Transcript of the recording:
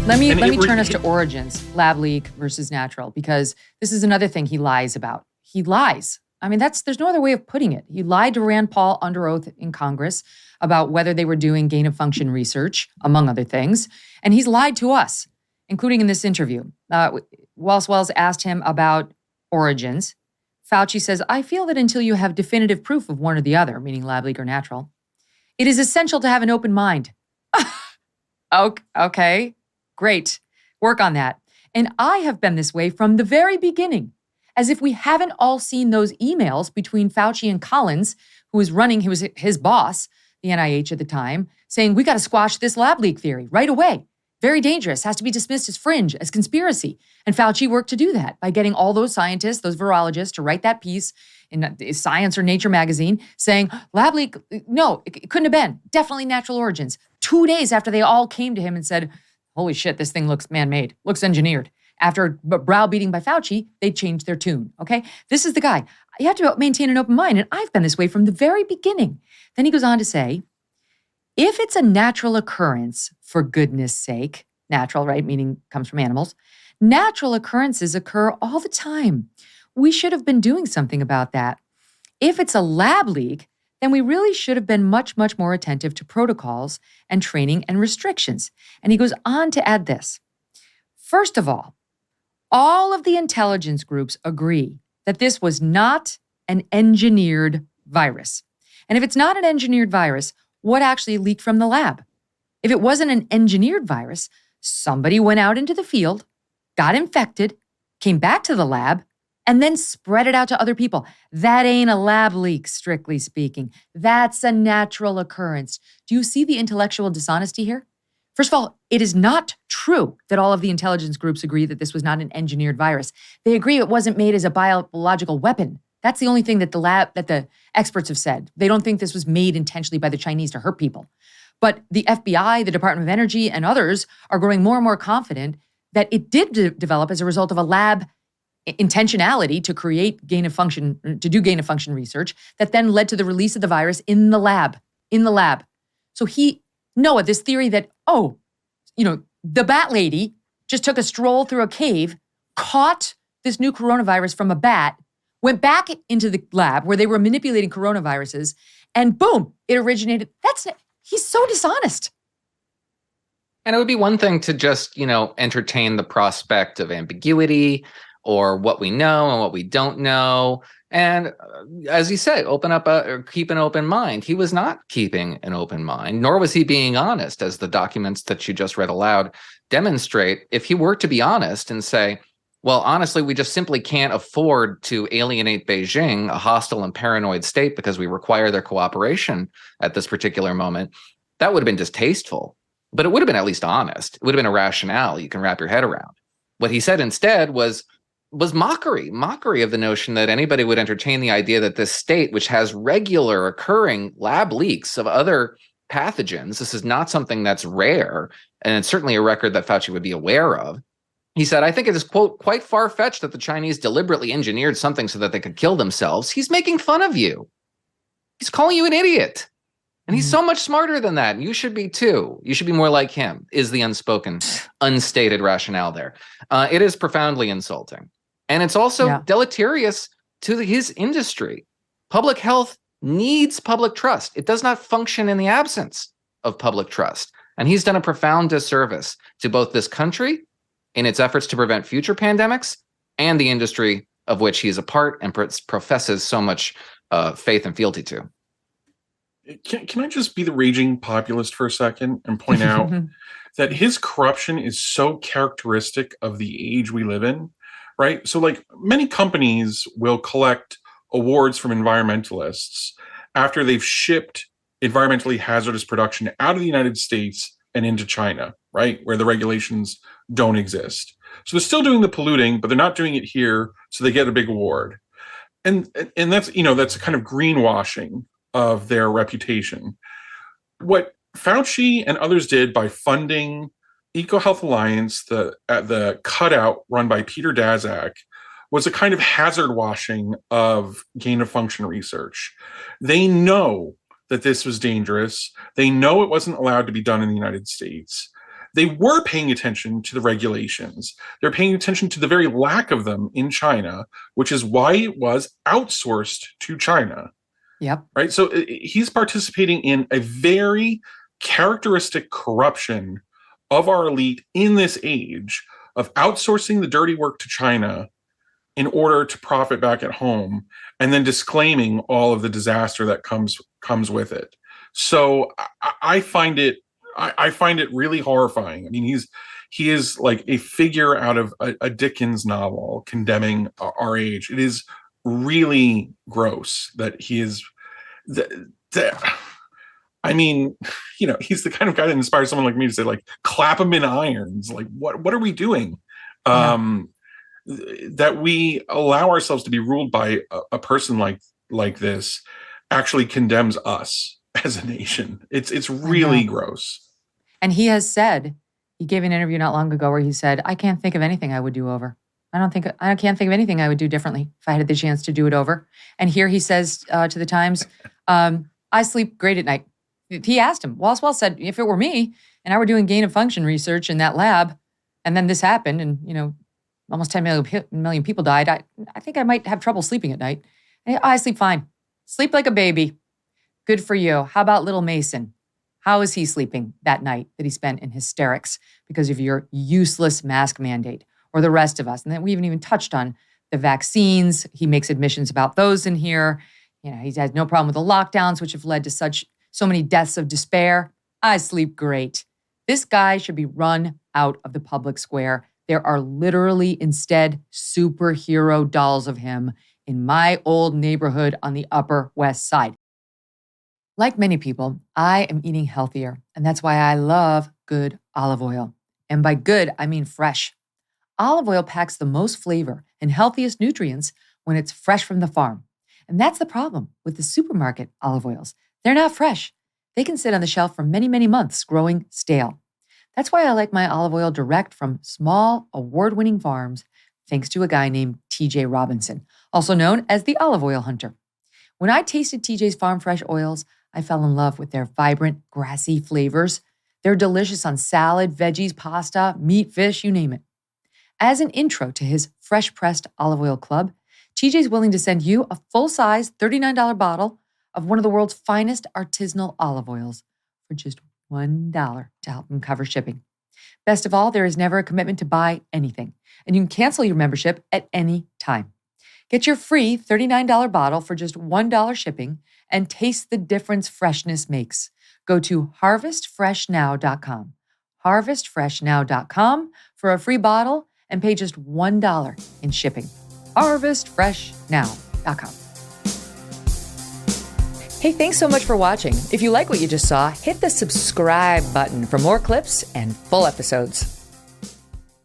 Let me turn us to origins, lab leak versus natural, because this is another thing he lies about. He lies. I mean, there's no other way of putting it. He lied to Rand Paul under oath in Congress about whether they were doing gain of function research, among other things. And he's lied to us, including in this interview. Wells asked him about origins. Fauci says, I feel that until you have definitive proof of one or the other, meaning lab leak or natural, it is essential to have an open mind. Okay. Great. Work on that. And I have been this way from the very beginning, as if we haven't all seen those emails between Fauci and Collins, who was his boss, the NIH at the time, saying, we got to squash this lab leak theory right away. Very dangerous, has to be dismissed as fringe, as conspiracy. And Fauci worked to do that by getting all those scientists, those virologists, to write that piece in Science or Nature magazine saying, lab leak, no, it couldn't have been. Definitely natural origins. 2 days after they all came to him and said, holy shit, this thing looks man-made, looks engineered. After browbeating by Fauci, they changed their tune, okay? This is the guy. You have to maintain an open mind, and I've been this way from the very beginning. Then he goes on to say, if it's a natural occurrence, for goodness sake, natural, right, meaning comes from animals, natural occurrences occur all the time. We should have been doing something about that. If it's a lab leak, then we really should have been much, much more attentive to protocols and training and restrictions. And he goes on to add this. First of all of the intelligence groups agree that this was not an engineered virus. And if it's not an engineered virus, what actually leaked from the lab? If it wasn't an engineered virus, somebody went out into the field, got infected, came back to the lab, and then spread it out to other people. That ain't a lab leak, strictly speaking. That's a natural occurrence. Do you see the intellectual dishonesty here? First of all, it is not true that all of the intelligence groups agree that this was not an engineered virus. They agree it wasn't made as a biological weapon. That's the only thing that the experts have said. They don't think this was made intentionally by the Chinese to hurt people. But the FBI, the Department of Energy, and others are growing more and more confident that it did develop as a result of a lab intentionality to create gain of function research that then led to the release of the virus in the lab. So Noah, this theory that, the bat lady just took a stroll through a cave, caught this new coronavirus from a bat, went back into the lab where they were manipulating coronaviruses, and boom, it originated. He's so dishonest. And it would be one thing to just, entertain the prospect of ambiguity or what we know and what we don't know. And as you say, keep an open mind. He was not keeping an open mind, nor was he being honest, as the documents that you just read aloud demonstrate. If he were to be honest and say, well, honestly, we just simply can't afford to alienate Beijing, a hostile and paranoid state, because we require their cooperation at this particular moment, that would have been distasteful. But it would have been at least honest. It would have been a rationale you can wrap your head around. What he said instead was mockery of the notion that anybody would entertain the idea that this state, which has regular occurring lab leaks of other pathogens, this is not something that's rare, and it's certainly a record that Fauci would be aware of. He said, I think it is, quote, quite far-fetched that the Chinese deliberately engineered something so that they could kill themselves. He's making fun of you. He's calling you an idiot. And he's so much smarter than that. You should be too. You should be more like him, is the unspoken, unstated rationale there. It is profoundly insulting. And it's also deleterious to his industry. Public health needs public trust. It does not function in the absence of public trust. And he's done a profound disservice to both this country in its efforts to prevent future pandemics and the industry of which he is a part and professes so much faith and fealty to. Can I just be the raging populist for a second and point out that his corruption is so characteristic of the age we live in, right? So like many companies will collect awards from environmentalists after they've shipped environmentally hazardous production out of the United States and into China, right? Where the regulations don't exist. So they're still doing the polluting, but they're not doing it here, so they get a big award. And that's, that's a kind of greenwashing of their reputation. What Fauci and others did by funding EcoHealth Alliance, the cutout run by Peter Daszak, was a kind of hazard washing of gain of function research. They know that this was dangerous. They know it wasn't allowed to be done in the United States. they were paying attention to the regulations. They're paying attention to the very lack of them in China, which is why it was outsourced to China. Yep. Right. So he's participating in a very characteristic corruption of our elite in this age of outsourcing the dirty work to China in order to profit back at home, and then disclaiming all of the disaster that comes with it. So I find it really horrifying. I mean, he is like a figure out of a Dickens novel condemning our age. It is really gross that he is. I mean, you know, he's the kind of guy that inspires someone like me to say, like, clap him in irons. Like, what are we doing? Yeah. That we allow ourselves to be ruled by a person like this actually condemns us as a nation. It's really gross. And he has said, he gave an interview not long ago where he said, I can't think of anything I would do over. I can't think of anything I would do differently if I had the chance to do it over. And here he says to the Times, I sleep great at night. He asked him, Walswell said, if it were me and I were doing gain of function research in that lab, and then this happened and, you know, almost 10 million people died, I think I might have trouble sleeping at night. I sleep fine. Sleep like a baby. Good for you. How about little Mason? How is he sleeping that night that he spent in hysterics because of your useless mask mandate, or the rest of us? And then we haven't even touched on the vaccines. He makes admissions about those in here. You know, he's had no problem with the lockdowns, which have led to so many deaths of despair. I sleep great. This guy should be run out of the public square. There are literally instead superhero dolls of him in my old neighborhood on the Upper West Side. Like many people, I am eating healthier, and that's why I love good olive oil. And by good, I mean fresh. Olive oil packs the most flavor and healthiest nutrients when it's fresh from the farm. And that's the problem with the supermarket olive oils. They're not fresh. They can sit on the shelf for many, many months, growing stale. That's why I like my olive oil direct from small, award-winning farms, thanks to a guy named TJ Robinson, also known as the Olive Oil Hunter. When I tasted TJ's farm fresh oils, I fell in love with their vibrant, grassy flavors. They're delicious on salad, veggies, pasta, meat, fish, you name it. As an intro to his fresh-pressed olive oil club, TJ's willing to send you a full-size $39 bottle of one of the world's finest artisanal olive oils for just $1 to help him cover shipping. Best of all, there is never a commitment to buy anything, and you can cancel your membership at any time. Get your free $39 bottle for just $1 shipping and taste the difference freshness makes. Go to harvestfreshnow.com, harvestfreshnow.com for a free bottle and pay just $1 in shipping. harvestfreshnow.com. Hey, thanks so much for watching. If you like what you just saw, hit the subscribe button for more clips and full episodes.